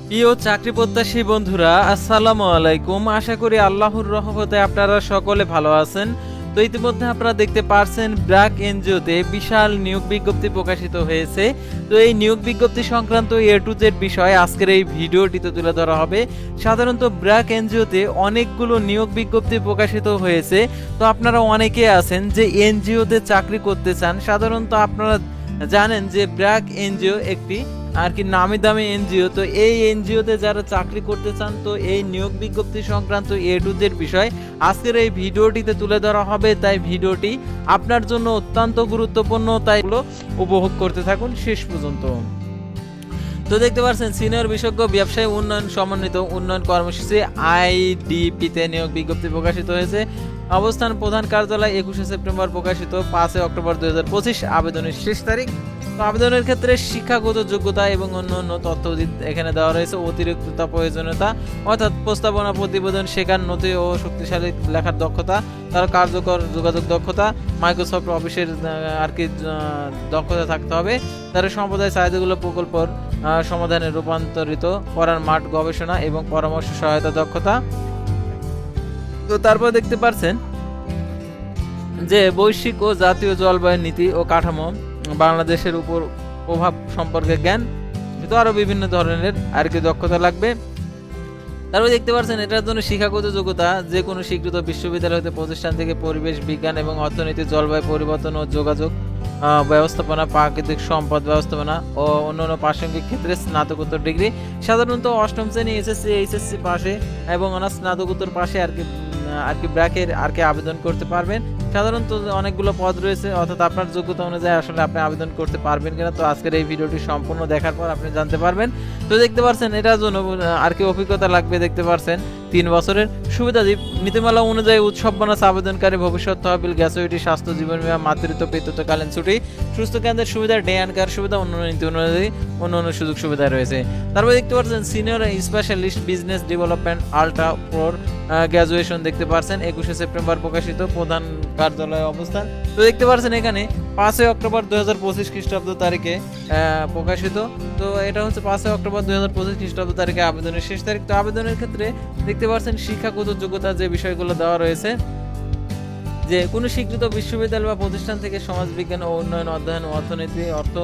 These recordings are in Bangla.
প্রিয় চাকরি প্রত্যাশী বন্ধুরা, আসসালামু আলাইকুম। আশা করি আল্লাহর রহমতে আপনারা সকলে ভালো আছেন। তো ইতিমধ্যে আপনারা দেখতে পারছেন ব্র্যাক এনজিওতে বিশাল নিয়োগ বিজ্ঞপ্তি প্রকাশিত হয়েছে। তো এই নিয়োগ বিজ্ঞপ্তি সংক্রান্ত এ টু জেড বিষয় আজকের এই ভিডিওটিতে তুলে ধরা হবে। সাধারণত ব্র্যাক এনজিওতে অনেকগুলো নিয়োগ বিজ্ঞপ্তি প্রকাশিত হয়েছে। তো আপনারা অনেকে আছেন যে এনজিওতে চাকরি করতে চান। সাধারণত আপনারা জানেন যে ব্র্যাক এনজিও একটি আর কি নামি দামি এনজিও। তো এই এনজিওতে যারা চাকরি করতে চান, তো এই নিয়োগ বিজ্ঞপ্তি সংক্রান্ত এ টু জেড বিষয় আজকের এই ভিডিওটিতে তুলে ধরা হবে। তাই ভিডিওটি আপনার জন্য অত্যন্ত গুরুত্বপূর্ণ, তাই উপভোগ করতে থাকুন শেষ পর্যন্ত। তো দেখতে পাচ্ছেন সিনিয়র বিশেষজ্ঞ ব্যবসায়ী উন্নয়ন সমন্বিত উন্নয়ন কর্মসূচি আইডিপিতে নিয়োগ বিজ্ঞপ্তি প্রকাশিত হয়েছে। অবস্থান প্রধান কার্যালয় 21 সেপ্টেম্বর প্রকাশিত, 5 অক্টোবর 2025 আবেদনের শেষ তারিখ। তো আবেদনের ক্ষেত্রে শিক্ষাগত যোগ্যতা এবং অন্যান্য তথ্য এখানে দেওয়া রয়েছে। অতিরিক্ত প্রয়োজনীয়তা অর্থাৎ প্রস্তাবনা, প্রতিবেদন, শেখার নথি ও শক্তিশালী লেখার দক্ষতা, তার কার্যকর যোগাযোগ দক্ষতা, মাইক্রোসফট অফিসের আর কি দক্ষতা থাকতে হবে। তার সম্প্রদায় চাহিদাগুলো প্রকল্পর সমাধানে রূপান্তরিত করার মাঠ গবেষণা এবং পরামর্শ সহায়তা দক্ষতা। তো তারপর দেখতে পাচ্ছেন যে বৈশ্বিক ও জাতীয় জলবায়ু নীতি ও কাঠামো, বাংলাদেশের উপর প্রভাব সম্পর্কে জ্ঞান, তো আরো বিভিন্ন ধরনের আর কি দক্ষতা লাগবে। তারপরে দেখতে পাচ্ছেন এটার জন্য শিক্ষাগত যোগ্যতা যে কোনো স্বীকৃত বিশ্ববিদ্যালয় হতে প্রতিষ্ঠান থেকে পরিবেশ বিজ্ঞান এবং অর্থনীতি, জলবায়ু পরিবর্তন ও যোগাযোগ ব্যবস্থাপনা, প্রাকৃতিক সম্পদ ব্যবস্থাপনা ও অন্যান্য প্রাসঙ্গিক ক্ষেত্রে স্নাতকোত্তর ডিগ্রি। সাধারণত অষ্টম শ্রেণী এসএসসি এইচএসসি পাশে এবং অনার্স স্নাতকোত্তর পাশে আর কি ব্র্যাকের আর কি আবেদন করতে পারবেন। সাধারণত অনেকগুলো পদ রয়েছে, অর্থাৎ আপনার যোগ্যতা অনুযায়ী আসলে আপনি আবেদন করতে পারবেন কিনা, তো আজকের এই ভিডিওটি সম্পূর্ণ দেখার পর আপনি জানতে পারবেন। তো দেখতে পাচ্ছেন এটার জন্য আর কি অভিজ্ঞতা লাগবে। দেখতে পাচ্ছেন 3 বছরের। সুবিধাদি নীতিমালা অনুযায়ী উৎসব বোনাস আবেদনকারী ভবিষ্যৎ তহবিল, গ্যাসুইটি, স্বাস্থ্য, জীবন বীমা, মাতৃত্ব পিতৃত্বকালীন ছুটি, সুস্থ কেন্দ্রের সুবিধা, ডে অ্যান্ড কেয়ার সুবিধা, অন্যান্য নীতি অনুযায়ী অন্যান্য সুযোগ সুবিধা রয়েছে। তারপর দেখতে পাচ্ছেন senior specialist business development ultra প্রোর গ্র্যাজুয়েশন দেখতে পাচ্ছেন 21 সেপ্টেম্বর প্রকাশিত, প্রধান কার্যালয় অবস্থান। তো দেখতে পাচ্ছেন এখানে 5 অক্টোবর 2025 খ্রিস্টাব্দ তারিখে প্রকাশিত। তো এটা হচ্ছে 5 অক্টোবর 2025 খ্রিস্টাব্দ তারিখে আবেদনের শেষ তারিখ। তো আবেদনের ক্ষেত্রে দেখতে পাচ্ছেন শিক্ষাগত যোগ্যতা যে বিষয়গুলো দেওয়া রয়েছে, যে কোনো স্বীকৃত বিশ্ববিদ্যালয় বা প্রতিষ্ঠান থেকে সমাজবিজ্ঞান ও উন্নয়ন অধ্যয়ন, অর্থনীতি, অর্থ,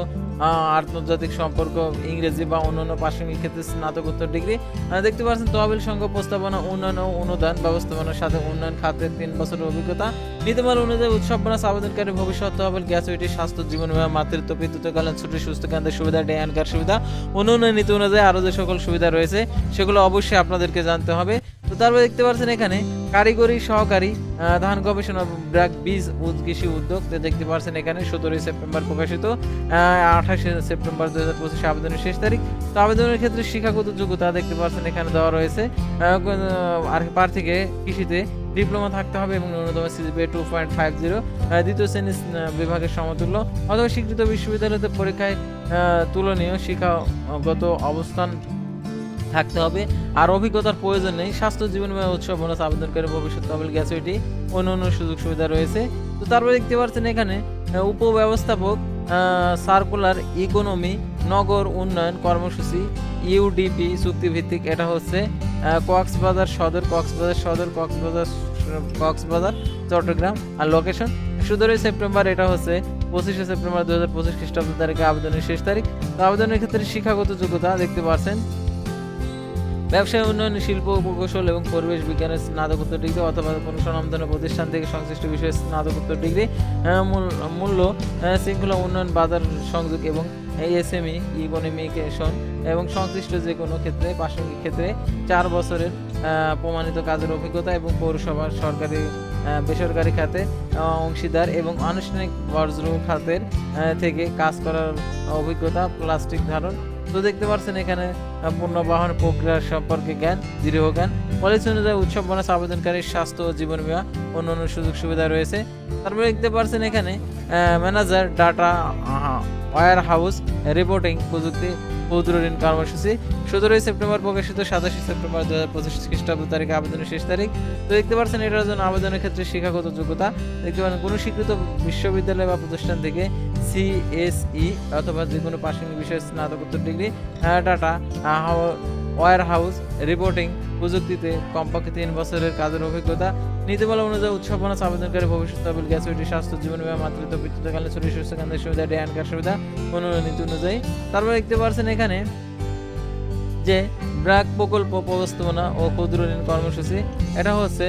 আন্তর্জাতিক সম্পর্ক, ইংরেজি বা অন্যান্য প্রাসঙ্গিক ক্ষেত্রে স্নাতকোত্তর ডিগ্রি। দেখতে পাচ্ছেন তহবিল সংঘ প্রস্তাবনা, উন্নয়ন ও অনুদান ব্যবস্থাপনার সাথে উন্নয়ন খাতে 3 বছরের অভিজ্ঞতা। নীতিমালা অনুযায়ী উৎসব বোনাস আবেদনকারী ভবিষ্যৎ তহবিল, গ্যাসুইটি, স্বাস্থ্য, জীবন বীমা, মাতৃত্ব পিতৃত্বকালীন ছুটি, সুস্থ কেন্দ্রের সুবিধা, ডে অ্যান্ড কেয়ার সুবিধা, অন্যান্য নীতি অনুযায়ী আরও যে সকল সুবিধা রয়েছে সেগুলো অবশ্যই আপনাদেরকে জানতে হবে। তো তারপর দেখতে পাচ্ছেন এখানে কারিগরি সহকারী ধান গবেষণা ব্র্যাক বীজ কৃষি উদ্যোগ। দেখতে পাচ্ছেন এখানে 17 সেপ্টেম্বর প্রকাশিত, 28 সেপ্টেম্বর 2025 আবেদনের শেষ তারিখ। তো আবেদনের ক্ষেত্রে শিক্ষাগত যোগ্যতা দেখতে পাচ্ছেন এখানে দেওয়া রয়েছে। আর প্রার্থীকে কৃষিতে ডিপ্লোমা থাকতে হবে এবং ন্যূনতম সিজিপিএ 2.50, দ্বিতীয় শ্রেণী বিভাগের সমতুল্য অথবা স্বীকৃত বিশ্ববিদ্যালয়তে পরীক্ষায় তুলনীয় শিক্ষাগত অবস্থান থাকতে হবে। আর অভিজ্ঞতার প্রয়োজন নেই। স্বাস্থ্য, জীবন বীমা, উৎসব বোনাস আবেদনকারী ভবিষ্যৎ তহবিল, গ্যাসুইটি, অন্যান্য সুযোগ সুবিধা রয়েছে। তো তারপরে দেখতে পাচ্ছেন এখানে উপব্যবস্থাপক সার্কুলার ইকোনমি নগর উন্নয়ন কর্মসূচি ইউডিপি চুক্তিভিত্তিক। এটা হচ্ছে কক্সবাজার সদর, কক্সবাজার চট্টগ্রাম। আর লোকেশন 17 সেপ্টেম্বর, এটা হচ্ছে 25 সেপ্টেম্বর 2025 খ্রিস্টাব্দ তারিখে আবেদনের শেষ তারিখ। তো আবেদনের ক্ষেত্রে শিক্ষাগত যোগ্যতা দেখতে পাচ্ছেন ব্যবসায় উন্নয়ন, শিল্প প্রকৌশল এবং পরিবেশ বিজ্ঞানের স্নাতকোত্তর ডিগ্রি অথবা কোনো স্বনামধন্য প্রতিষ্ঠান থেকে সংশ্লিষ্ট বিষয়ে স্নাতকোত্তর ডিগ্রি। মূল্য শৃঙ্খলা উন্নয়ন, বাজার সংযোগ এবং এসএমই ইকোনমিকেশন এবং সংশ্লিষ্ট যে কোনো ক্ষেত্রে প্রাসঙ্গিক ক্ষেত্রে 4 বছরের প্রমাণিত কাজের অভিজ্ঞতা এবং পৌরসভার সরকারি বেসরকারি খাতে অংশীদার এবং আনুষ্ঠানিক বর্জ্য খাতের থেকে কাজ করার অভিজ্ঞতা, প্লাস্টিক ধারণ। তো দেখতে পাচ্ছেন এখানে পণ্যবাহন প্রক্রিয়া সম্পর্কে জ্ঞান, দৃঢ় জ্ঞান। পলিসি অনুযায়ী উৎসব বোনাস আবেদনকারীর স্বাস্থ্য ও জীবন বীমা, অন্যান্য সুযোগ সুবিধা রয়েছে। তারপরে দেখতে পাচ্ছেন এখানে manager data warehouse reporting প্রযুক্তি ক্ষুদ্র ঋণ কর্মসূচি 17 সেপ্টেম্বর প্রকাশিত, 27 সেপ্টেম্বর 2025 খ্রিস্টাব্দ তারিখে আবেদনের শেষ তারিখ। তো দেখতে পাচ্ছেন এটার জন্য আবেদনের ক্ষেত্রে শিক্ষাগত যোগ্যতা দেখতে পাচ্ছেন কোনো স্বীকৃত বিশ্ববিদ্যালয় বা প্রতিষ্ঠান থেকে সিএসই অথবা যে কোনো প্রাসঙ্গিক বিষয়ে স্নাতকোত্তর degree. Data warehouse reporting প্রযুক্তিতে কমপক্ষে 3 বছরের কাজের অভিজ্ঞতা। নীতিমালা অনুযায়ী উৎসব বোনাস আবেদনকারী ভবিষ্যৎ তহবিল, গ্র্যাচুইটি, স্বাস্থ্য, জীবন বীমা, মাতৃত্ব, পিতৃত্বকালীন ছুটি, সুস্থকালীন সুবিধা, ডে অ্যান্ড কার সুবিধা অন্যান্য নীতি অনুযায়ী। তারপর দেখতে পাচ্ছেন এখানে যে ব্র্যাক প্রকল্প ব্যবস্থাপনা ও ক্ষুদ্র ঋণ কর্মসূচি, এটা হচ্ছে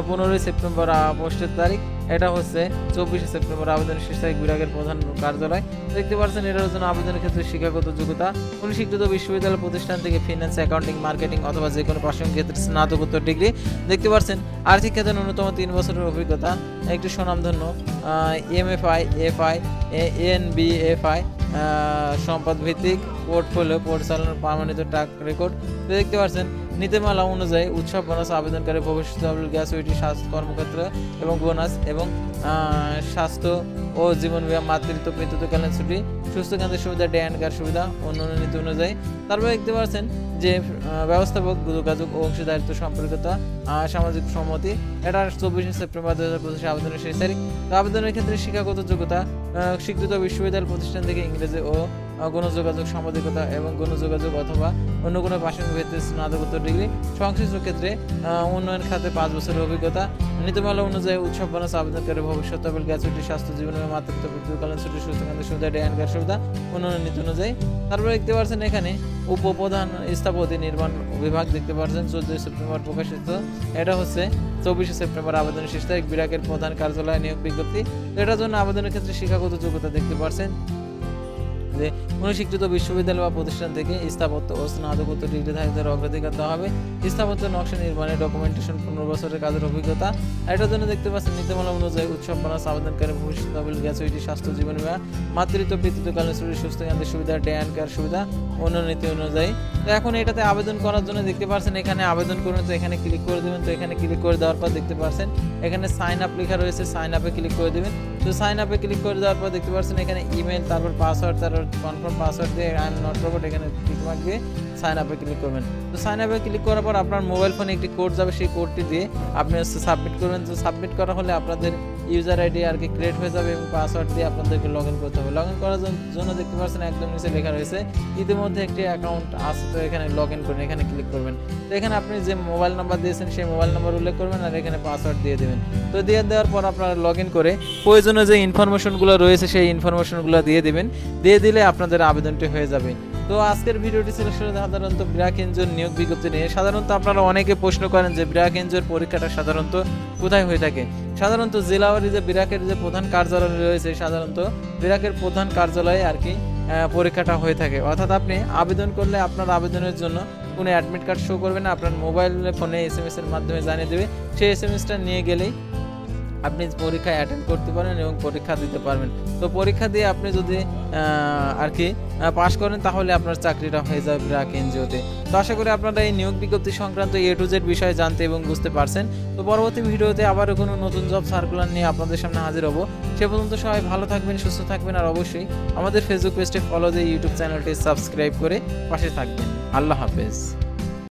15 সেপ্টেম্বর পোস্টের তারিখ, এটা হচ্ছে 24 সেপ্টেম্বর আবেদনের শেষ তারিখ, বিভাগের প্রধান কার্যালয়। দেখতে পাচ্ছেন এটার জন্য আবেদনের ক্ষেত্রে শিক্ষাগত যোগ্যতা কোন স্বীকৃত বিশ্ববিদ্যালয় প্রতিষ্ঠান থেকে ফিন্যান্স, অ্যাকাউন্টিং, মার্কেটিং অথবা যে কোনো প্রাসঙ্গিক ক্ষেত্রে স্নাতকোত্তর ডিগ্রি। দেখতে পাচ্ছেন আর্থিক খাতে ন্যূনতম 3 বছরের অভিজ্ঞতা, একটি স্বনামধন্য এমএফআই, এফআই, এনবিএফআই সম্পদ ভিত্তিক পোর্টফোলিও পরিচালনার প্রমাণিত ট্র্যাক রেকর্ড। দেখতে পাচ্ছেন নীতিমালা অনুযায়ী উৎসব বোনাস আবেদনকারী ভবিষ্যৎ তহবিল, গ্র্যাচুইটি, স্বাস্থ্য কর্মক্ষেত্র এবং বোনাস এবং স্বাস্থ্য ও জীবন বীমা, মাতৃত্ব, পিতৃত্বকালীন ছুটি, সুস্থকালীন সুবিধা, ডে অ্যান্ড কার সুবিধা অন্যান্য নীতি অনুযায়ী। তারপরে দেখতে পাচ্ছেন যে ব্যবস্থাপক যোগাযোগ ও অংশীদারিত্ব সম্পর্কিত সামাজিক সম্মতি, এটা 24 সেপ্টেম্বর 2025 আবেদনের শেষ তারিখ। তো আবেদনের ক্ষেত্রে শিক্ষাগত যোগ্যতা স্বীকৃত বিশ্ববিদ্যালয় প্রতিষ্ঠান থেকে ইংরেজি ও গণযোগাযোগ সাংবাদিকতা এবং গণযোগাযোগ অথবা অন্য কোনো প্রাসঙ্গিক ভিত্তিতে স্নাতকোত্তর ডিগ্রি। সংশ্লিষ্ট ক্ষেত্রে উন্নয়ন খাতে 5 বছরের অভিজ্ঞতা। নীতিমালা অনুযায়ী উৎসব বোনাস আবেদনকারী ভবিষ্যৎ তহবিল, গ্র্যাচুইটি, স্বাস্থ্য, জীবন বীমা, মাতৃত্ব, পিতৃত্বকালীন ছুটি, সুস্থকালীন সুবিধা, ডে অ্যান্ড কার সুবিধা অন্যান্য নীতি অনুযায়ী। তারপরে দেখতে পাচ্ছেন এখানে উপপ্রধান স্থপতি নির্মাণ বিভাগ, দেখতে পাচ্ছেন 14 সেপ্টেম্বর প্রকাশিত, এটা হচ্ছে 24 সেপ্টেম্বর আবেদনের শেষ তারিখ, বিভাগের প্রধান কার্যালয় নিয়োগ বিজ্ঞপ্তি। এটার জন্য আবেদনের ক্ষেত্রে শিক্ষাগত যোগ্যতা দেখতে পাচ্ছেন যে কোনো স্বীকৃত বিশ্ববিদ্যালয় বা প্রতিষ্ঠান থেকে স্থাপত্য ও স্নাতকোত্তর ডিগ্রিধারীদের অগ্রাধিকার দেওয়া হবে। স্থাপত্য নকশা নির্মাণের ডকুমেন্টেশন 15 বছরের কাজের অভিজ্ঞতা। এটার জন্য দেখতে পাচ্ছেন নীতিমালা অনুযায়ী উৎসব বোনাস আবেদনকারী ভবিষ্যৎ তহবিল, গ্র্যাচুইটি, স্বাস্থ্য, জীবন বীমা, মাতৃত্ব, পিতৃত্বকালীন ছুটি, সুস্থকালীন সুবিধা, ডে অ্যান্ড কার সুবিধা অন্যান্য নীতি অনুযায়ী। তো এখন এটাতে আবেদন করার জন্য দেখতে পাচ্ছেন এখানে আবেদন করুন, তো এখানে ক্লিক করে দেবেন। তো এখানে ক্লিক করে দেওয়ার পর দেখতে পাচ্ছেন এখানে সাইন আপ লেখা রয়েছে, সাইন আপে ক্লিক করে দেবেন। তো সাইন আপে ক্লিক করে দেওয়ার পর দেখতে পাচ্ছেন এখানে ইমেল, তারপর পাসওয়ার্ড, তারপর কনফার্ম পাসওয়ার্ড দিয়ে আই এম নট রোবট এখানে টিক মার্ক দিয়ে সাইন আপে ক্লিক করবেন। তো সাইন আপে ক্লিক করার পর আপনার মোবাইল ফোনে একটি কোড যাবে, সেই কোডটি দিয়ে আপনি সাবমিট করবেন। তো সাবমিট করা হলে আপনাদের ইউজার আইডি আর কি ক্রিয়েট হয়ে যাবে এবং পাসওয়ার্ড দিয়ে আপনাদেরকে লগ ইন করতে হবে। লগ ইন করার জন্য দেখতে পাচ্ছেন একদম নিচে লেখা রয়েছে ইতিমধ্যে একটি অ্যাকাউন্ট আছে, তো এখানে লগ ইন করুন, এখানে ক্লিক করবেন। তো এখানে আপনি যে মোবাইল নাম্বার দিয়েছেন সেই মোবাইল নাম্বার উল্লেখ করবেন আর এখানে পাসওয়ার্ড দিয়ে দেবেন। তো দিয়ে দেওয়ার পর আপনারা লগ ইন করে প্রয়োজনীয় যে ইনফরমেশনগুলো রয়েছে সেই ইনফরমেশনগুলো দিয়ে দেবেন। দিয়ে দিলে আপনাদের আবেদনটি হয়ে যাবে। তো আজকের ভিডিওটি ছিল সাধারণত ব্র্যাক এনজিওর নিয়োগ বিজ্ঞপ্তি নিয়ে। সাধারণত আপনারা অনেকে প্রশ্ন করেন যে ব্র্যাক এনজিওর পরীক্ষাটা সাধারণত কোথায় হয়ে থাকে। সাধারণত জেলাওয়ারি যে ব্র্যাকের যে প্রধান কার্যালয় রয়েছে, সাধারণত ব্র্যাকের প্রধান কার্যালয়ে আর কি পরীক্ষাটা হয়ে থাকে। অর্থাৎ আপনি আবেদন করলে আপনার আবেদনের জন্য কোনো অ্যাডমিট কার্ড শো করবে না, আপনার মোবাইল ফোনে SMS এর মাধ্যমে জানিয়ে দেবে। সেই SMS-টা নিয়ে গেলেই আপনি পরীক্ষায় অ্যাটেন্ড করতে পারেন এবং পরীক্ষা দিতে পারবেন। তো পরীক্ষা দিয়ে আপনি যদি আর কি পাশ করেন তাহলে আপনার চাকরিটা হয়ে যাবে ব্র্যাক এনজিওতে। তো আশা করি আপনারা এই নিয়োগ বিজ্ঞপ্তি সংক্রান্ত A to Z বিষয়ে জানতে এবং বুঝতে পারছেন। তো পরবর্তী ভিডিওতে আবারও কোনো নতুন জব সার্কুলার নিয়ে আপনাদের সামনে হাজির হব। সে পর্যন্ত সবাই ভালো থাকবেন, সুস্থ থাকবেন, আর অবশ্যই আমাদের ফেসবুক পেজটি ফলো দিয়ে ইউটিউব চ্যানেলটি সাবস্ক্রাইব করে পাশে থাকবেন। আল্লাহ হাফেজ।